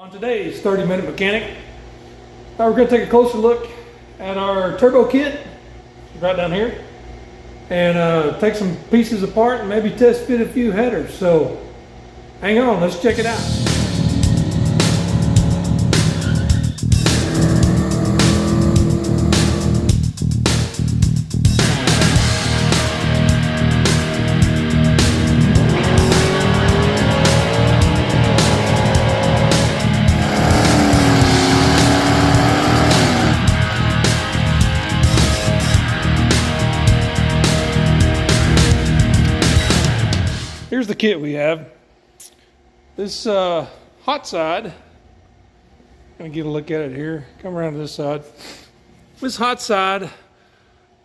On today's 30-minute mechanic, we're going to take a closer look at our turbo kit right down here and take some pieces apart and maybe test fit a few headers. So hang on, let's check it out. Here's the kit we have. This hot side, I'm gonna get a look at it here. Come around to this side. This hot side,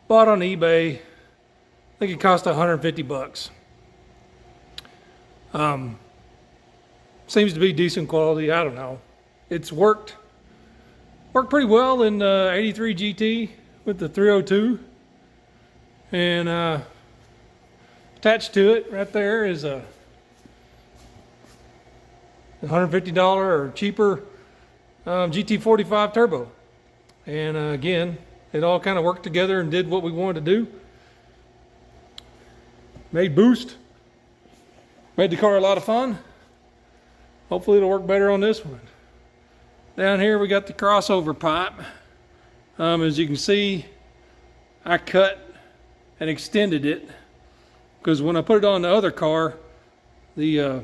bought on eBay. I think it cost 150 bucks. Seems to be decent quality. I don't know. It's worked pretty well in 83 GT with the 302, and attached to it right there is a $150 or cheaper GT45 turbo. And again, it all kind of worked together and did what we wanted to do. Made boost. Made the car a lot of fun. Hopefully it'll work better on this one. Down here we got the crossover pipe. As you can see, I cut and extended it, because when I put it on the other car, the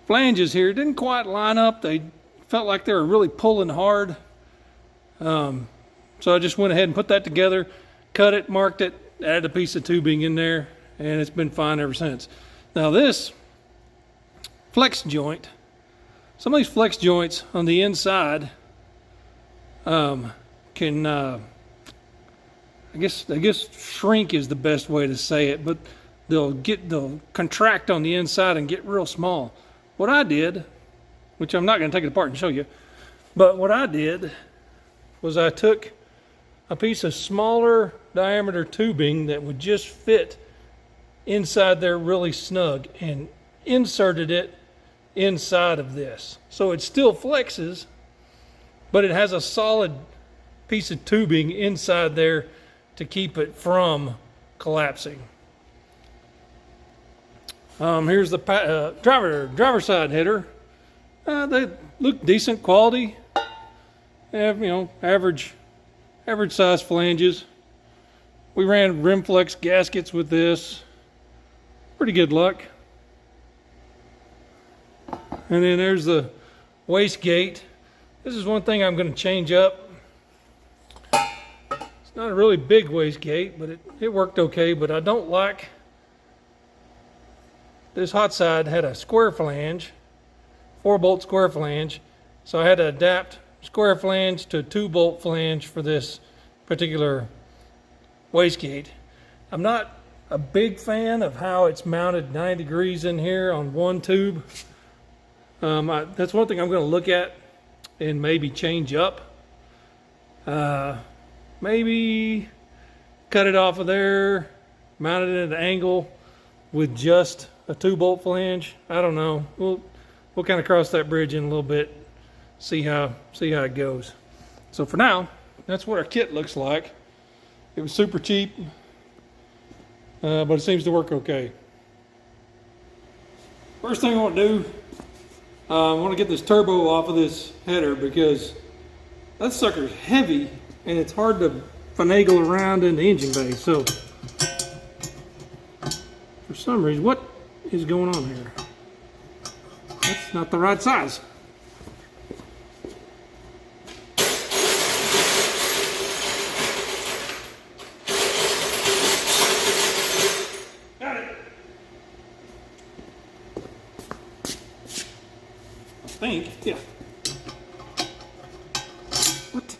flanges here didn't quite line up. They felt like they were really pulling hard. So I just went ahead and put that together, cut it, marked it, added a piece of tubing in there, and it's been fine ever since. Now this flex joint, some of these flex joints on the inside can I guess shrink is the best way to say it, but they'll contract on the inside and get real small. What I did, which I'm not going to take it apart and show you, but what I did was I took a piece of smaller diameter tubing that would just fit inside there really snug and inserted it inside of this. So it still flexes, but it has a solid piece of tubing inside there to keep it from collapsing. Here's the driver side header. They look decent quality. They have, average size flanges. We ran Rimflex gaskets with this. Pretty good luck. And then there's the wastegate. This is one thing I'm going to change up. It's not a really big wastegate, but it worked okay. But I don't like, this hot side had a square flange, 4-bolt square flange. So I had to adapt square flange to 2-bolt flange for this particular wastegate. I'm not a big fan of how it's mounted 90 degrees in here on one tube. That's one thing I'm going to look at and maybe change up. Maybe cut it off of there, mount it at an angle with just a 2-bolt flange. I don't know. We'll kind of cross that bridge in a little bit, see how it goes. So for now, that's what our kit looks like. It was super cheap, but it seems to work okay. First thing I want to do, I want to get this turbo off of this header, because that sucker's heavy and it's hard to finagle around in the engine bay. So for some reason, what is going on here? That's not the right size. Got it. I think, yeah. What?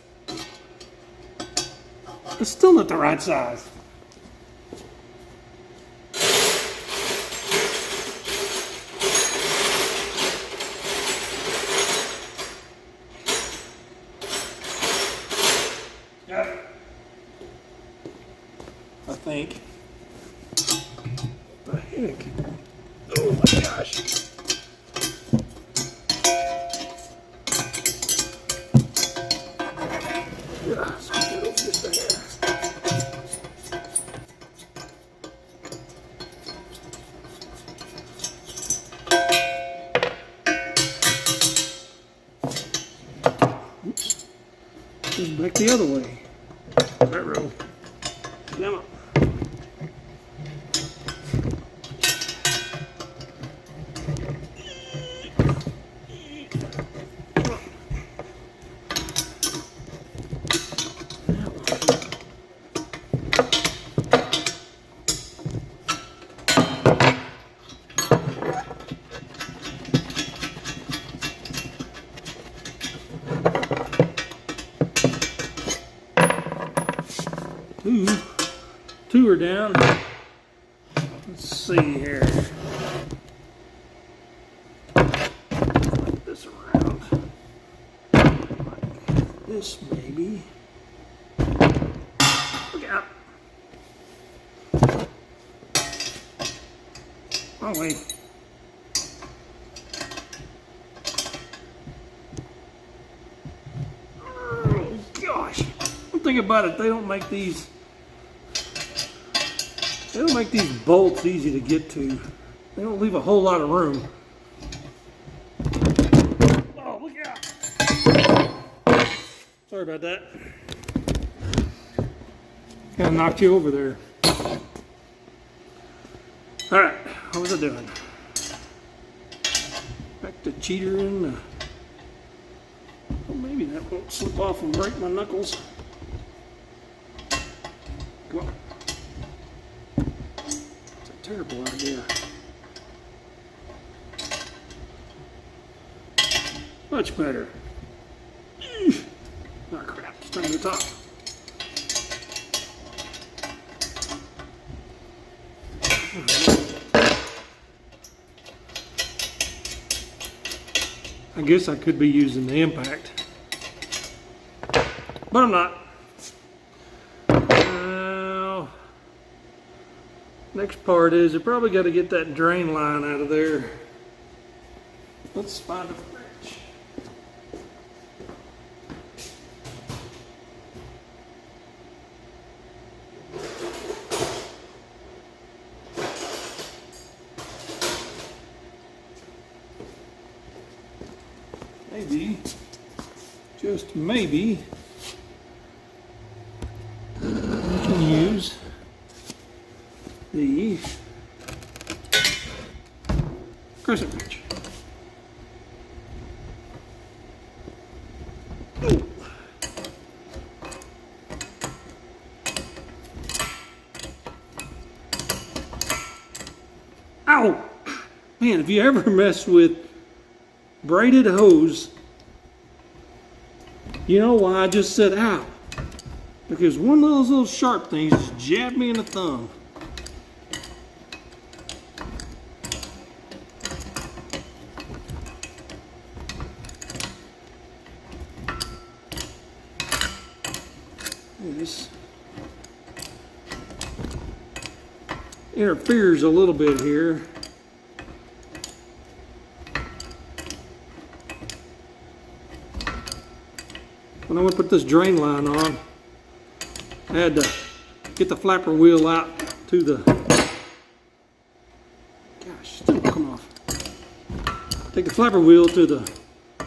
It's still not the right size. Got it. I think. The heck? Oh my gosh. is back the other way. That row. Come on. Two are down. Let's see here. Flip this around. Like this maybe. Look out. Oh wait. Oh gosh. One thing about it, they don't make these bolts easy to get to. They don't leave a whole lot of room. Oh, look out. Sorry about that. Kind of knocked you over there. Alright, what was I doing? Back to cheatering. Well, maybe that won't slip off and break my knuckles. Come on. Terrible idea. Much better. Oh crap, it's turning the top. I guess I could be using the impact, but I'm not. Next part is I probably got to get that drain line out of there. Let's find a wrench. Maybe, just maybe, we can use the crescent wrench. Ooh. Ow! Man, if you ever mess with braided hose, you know why I just said ow. Because one of those little sharp things just jabbed me in the thumb. This interferes a little bit here. When I went to put this drain line on, I had to get the flapper wheel out to the, gosh, still won't come off. Take the flapper wheel to the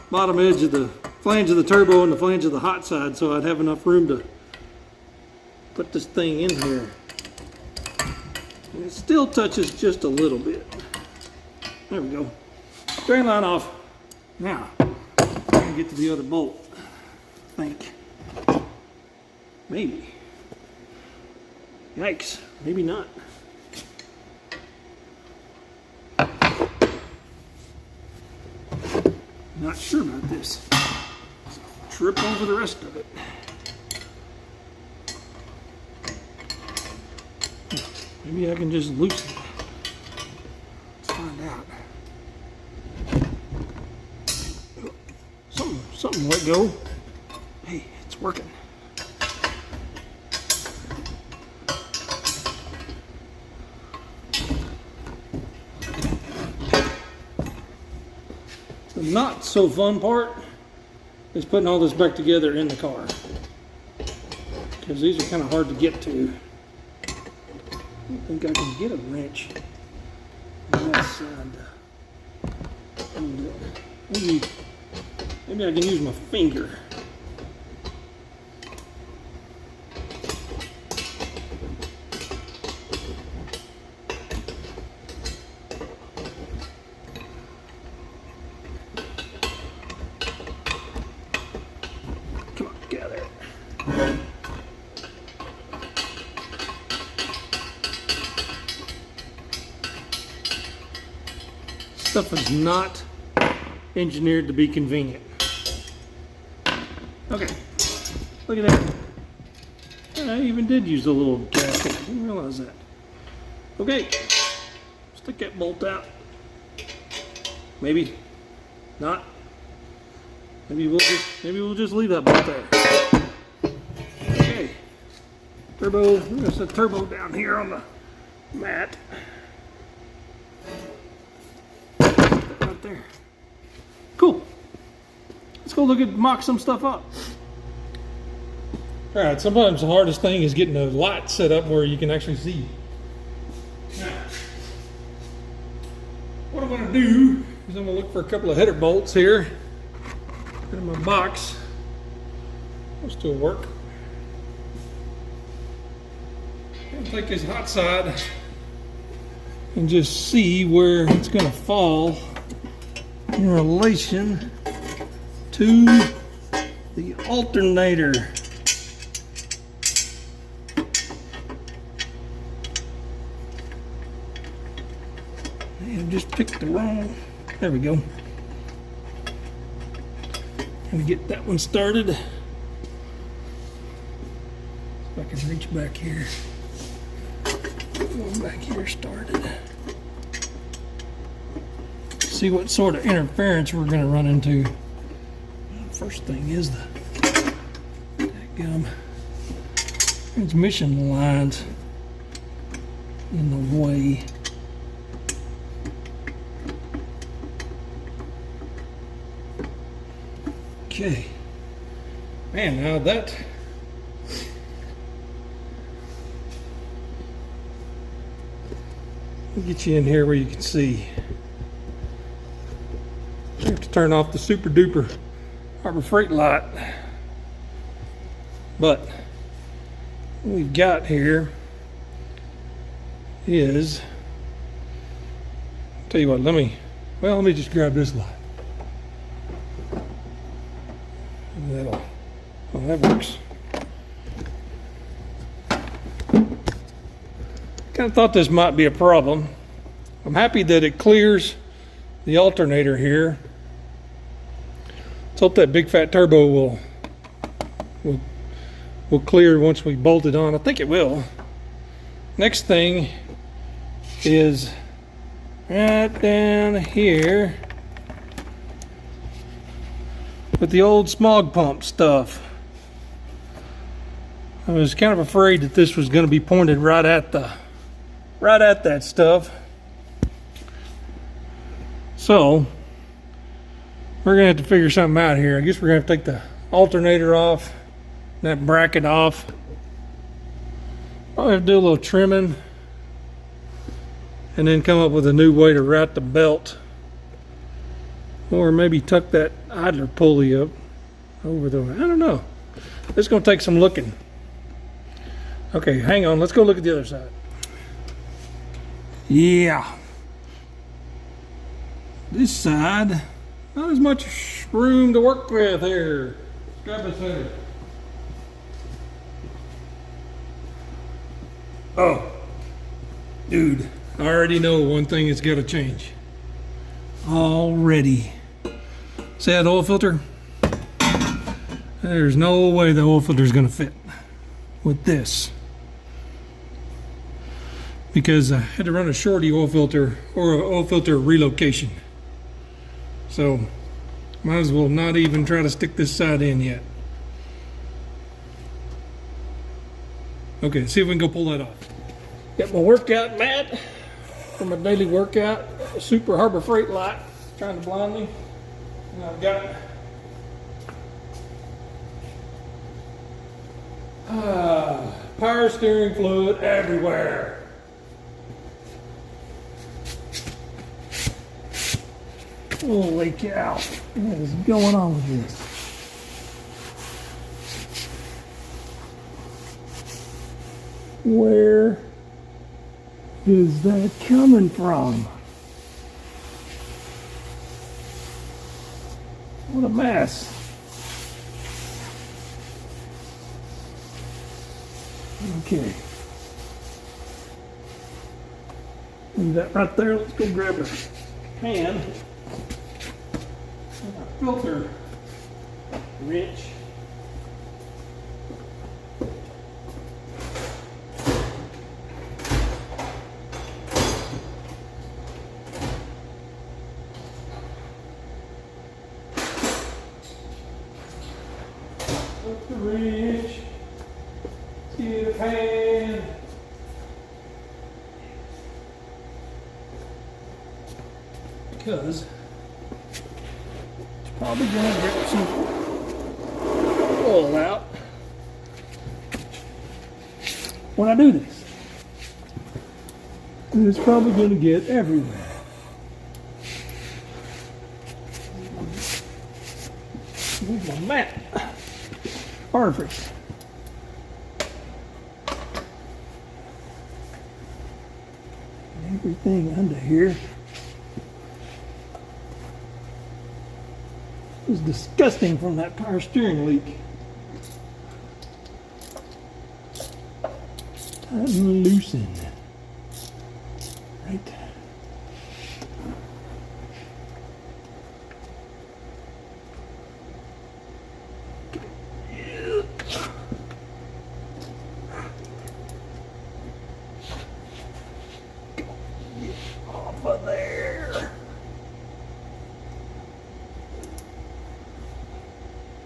bottom edge of the flange of the turbo and the flange of the hot side so I'd have enough room to put this thing in here. And it still touches just a little bit. There we go. Drain line off. Now, I'm gonna get to the other bolt. I think. Maybe. Yikes. Maybe not. Not sure about this. So trip over the rest of it. Maybe I can just loosen it. Let's find out. Something let go. Hey, it's working. The not so fun part is putting all this back together in the car, because these are kind of hard to get to. I don't think I can get a wrench on that side. Maybe I can use my finger. Stuff is not engineered to be convenient. Okay, look at that. I even did use a little gasket. I didn't realize that. Okay, stick that bolt out. Maybe not. Maybe we'll just leave that bolt there. Okay, turbo. We're gonna set turbo down here on the mat. Right there. Cool. Let's go mock some stuff up. All right, sometimes the hardest thing is getting a light set up where you can actually see. Now, what I'm gonna do is I'm gonna look for a couple of header bolts here in my box. Those still work. I'll take this hot side and just see where it's gonna fall in relation to the alternator. I just picked the wrong. There we go. Gonna get that one started. If I can reach back here. One back here started. See what sort of interference we're gonna run into. First thing is the transmission lines in the way. Okay, man, now that I'll get you in here where you can see. I have to turn off the super duper Harbor Freight light, but what we've got here is, tell you what, let me just grab this light. That works. Kind of thought this might be a problem. I'm happy that it clears the alternator here. Let's hope that big fat turbo will clear once we bolt it on. I think it will. Next thing is right down here with the old smog pump stuff. I was kind of afraid that this was going to be pointed right at that stuff. So we're going to have to figure something out here. I guess we're going to have to take the alternator off, that bracket off. Probably have to do a little trimming and then come up with a new way to route the belt. Or maybe tuck that idler pulley up over the, I don't know. It's going to take some looking. Okay, hang on. Let's go look at the other side. Yeah. This side, not as much room to work with here. Grab this header. Oh, dude, I already know one thing that's got to change. Already. See that oil filter? There's no way the oil filter is going to fit with this. Because I had to run a shorty oil filter or an oil filter relocation. So might as well not even try to stick this side in yet. Okay, see if we can go pull that off. Got my workout mat for my daily workout. Super Harbor Freight light trying to blind me. And I've got power steering fluid everywhere. Holy cow, what is going on with this? Where is that coming from? What a mess. Okay. Leave that right there. Let's go grab it. pan, and our filter wrench. Up the wrench, see the pan. Because it's probably going to get some oil out when I do this. And it's probably going to get everywhere. Move my mat. Perfect. Everything under here is disgusting from that power steering leak. Tighten and loosen. Right. Off of there.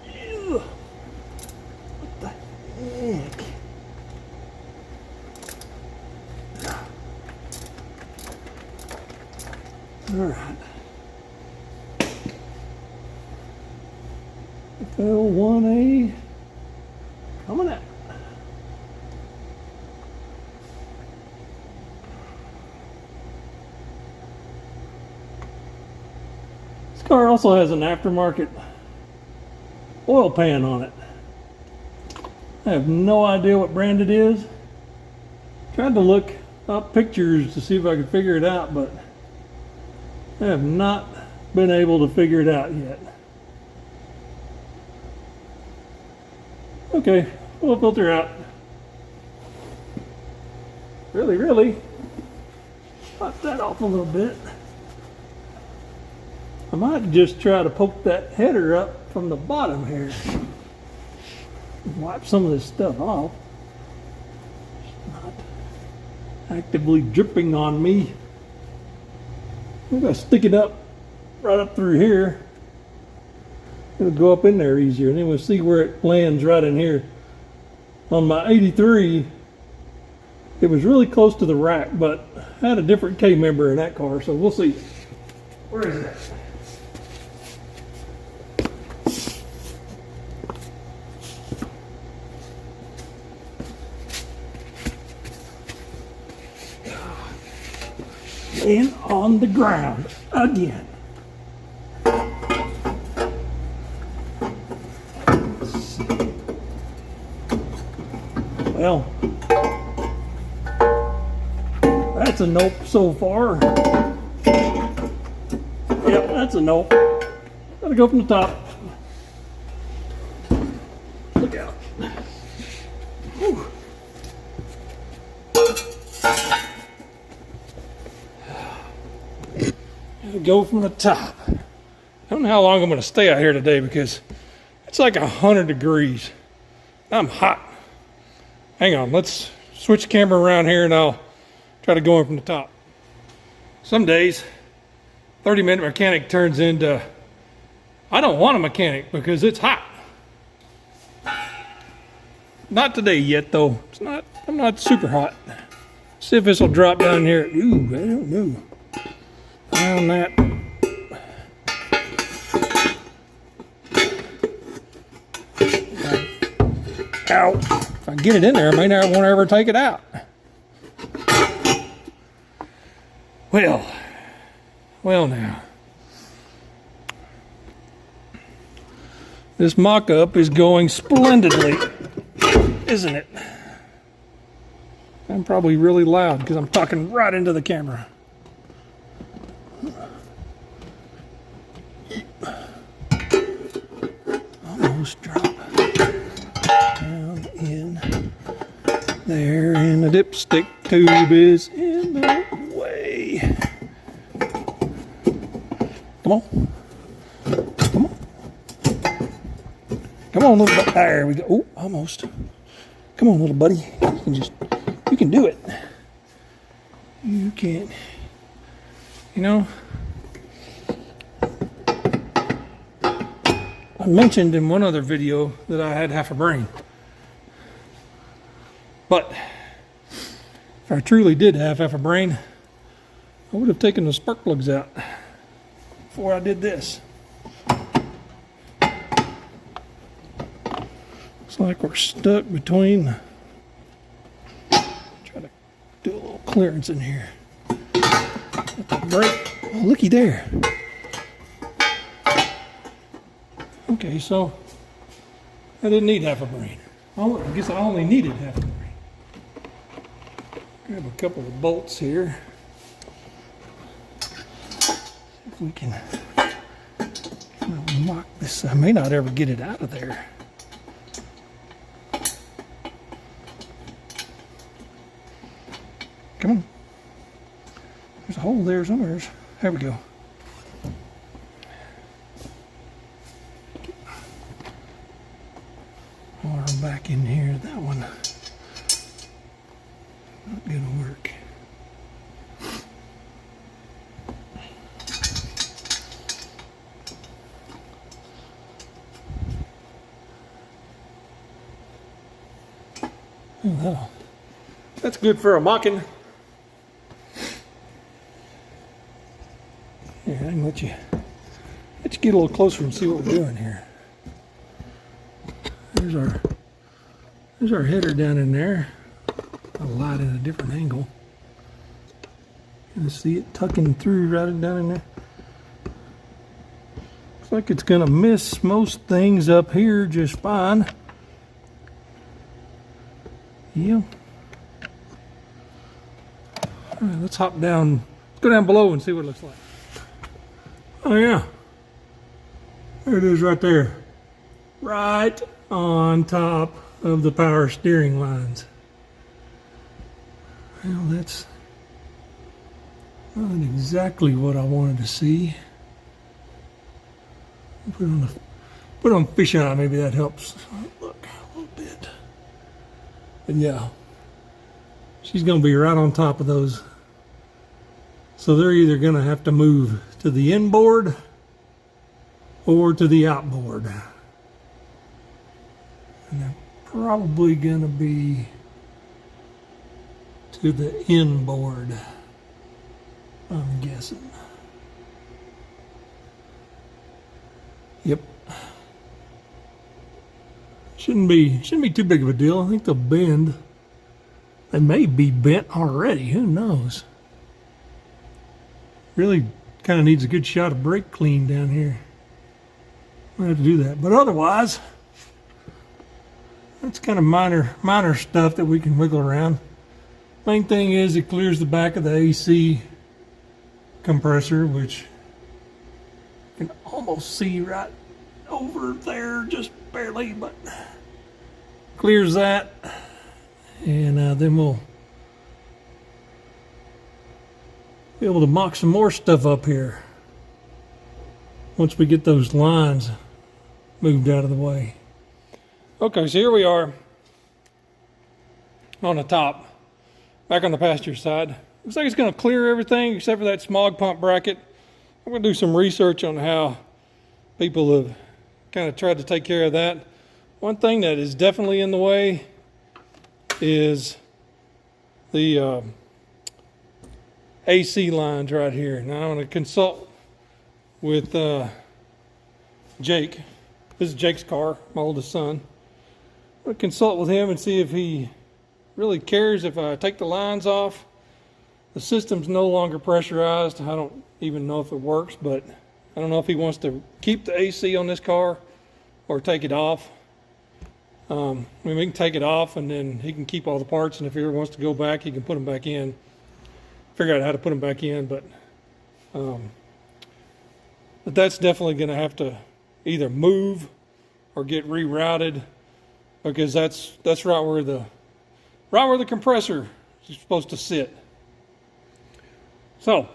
Ew. What the heck? All right. FL1A coming out. This car also has an aftermarket oil pan on it. I have no idea what brand it is. Tried to look up pictures to see if I could figure it out, but I have not been able to figure it out yet. Okay, oil filter out. Really pop that off a little bit. I might just try to poke that header up from the bottom here. Wipe some of this stuff off. It's not actively dripping on me. I'm gonna stick it up right up through here. It'll go up in there easier, and then we'll see where it lands right in here. On my 83, it was really close to the rack, but I had a different K member in that car, so we'll see. Where is it? And on the ground again. Well, that's a nope so far. Yep, that's a nope. Gotta go from the top. Look out. Whew. Gotta go from the top. I don't know how long I'm gonna stay out here today because it's like 100 degrees. I'm hot. Hang on, let's switch the camera around here and I'll try to go in from the top. Some days, 30-minute mechanic turns into, I don't want a mechanic because it's hot. Not today yet though. I'm not super hot. See if this will drop down here. Ooh, I don't know. Around that. Ow. If I get it in there, I may not want to ever take it out. Well now. This mock-up is going splendidly, isn't it? I'm probably really loud because I'm talking right into the camera. Almost drop down in there, and the dipstick tube is in the way. Come on. Come on. Come on, little buddy. There we go. Oh, almost. Come on, little buddy. You can do it. You can. You know, I mentioned in one other video that I had half a brain. But if I truly did have half a brain, I would have taken the spark plugs out before I did this. Looks like we're stuck between. Try to do a little clearance in here. Brake. Oh, looky there. Okay, so I didn't need half a brain. I guess I only needed half a brain. Grab a couple of bolts here. See if we can lock this. I may not ever get it out of there. Come on. There's a hole there somewhere. There we go. Arm back in here. That one not gonna work. Oh, that's good for a mocking. Here, I can let you get a little closer and see what we're doing here. There's our header down in there. A light at a different angle. You can see it tucking through right down in there. Looks like it's gonna miss most things up here just fine. Yeah. All right, let's hop down. Let's go down below and see what it looks like. Oh yeah. There it is right there. Right on top of the power steering lines. Well, that's not exactly what I wanted to see. Put on fisheye, maybe that helps. Look a little bit. But yeah, she's gonna be right on top of those. So they're either gonna have to move to the inboard or to the outboard. And they're probably gonna be to the inboard, I'm guessing. Yep. Shouldn't be too big of a deal. I think they'll bend. They may be bent already, who knows? Really kind of needs a good shot of brake clean down here. I'll have to do that. But otherwise, that's kind of minor stuff that we can wiggle around. Main thing is it clears the back of the AC compressor, which you can almost see right over there, just barely, but clears that. And then we'll be able to mock some more stuff up here once we get those lines moved out of the way. Okay, so here we are on the top, back on the passenger side. Looks like it's going to clear everything except for that smog pump bracket. I'm going to do some research on how people have kind of tried to take care of that. One thing that is definitely in the way is the AC lines right here. Now I'm going to consult with Jake. This is Jake's car, my oldest son. I'm going to consult with him and see if he really cares if I take the lines off. The system's no longer pressurized. I don't even know if it works, but I don't know if he wants to keep the AC on this car or take it off. I mean, we can take it off and then he can keep all the parts, and if he ever wants to go back, he can put them back in. Figure out how to put them back in, but that's definitely going to have to either move or get rerouted, because that's right where the compressor is supposed to sit. So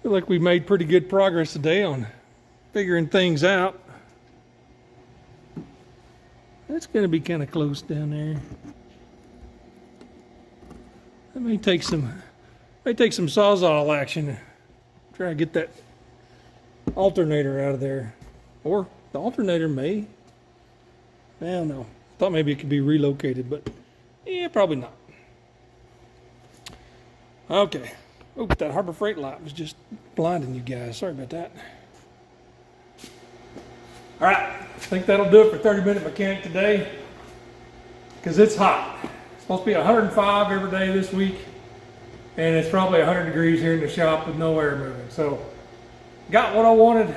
Feel like we made pretty good progress today on figuring things out. That's going to be kind of close down there. That may take some sawzall action. Try to get that alternator out of there. Or the alternator may. I don't know. Thought maybe it could be relocated, but yeah, probably not. Okay. Oh, that Harbor Freight light was just blinding you guys. Sorry about that. All right, I think that'll do it for 30-minute mechanic today, because it's hot. It's supposed to be 105 every day this week, and it's probably 100 degrees here in the shop with no air moving. So, got what I wanted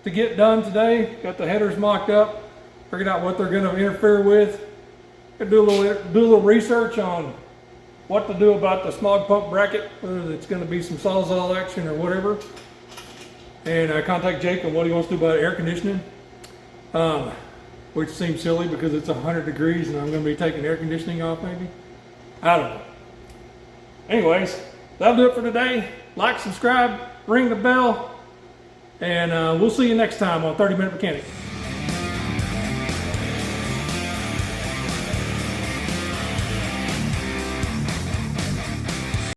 to get done today. Got the headers mocked up. Figured out what they're going to interfere with. Gonna do a little research on what to do about the smog pump bracket, whether it's going to be some sawzall action or whatever. And contact Jake on what he wants to do about air conditioning. Which seems silly because it's 100 degrees and I'm going to be taking air conditioning off maybe. I don't know. Anyways, that'll do it for today. Like, subscribe, ring the bell, and we'll see you next time on 30 Minute Mechanic.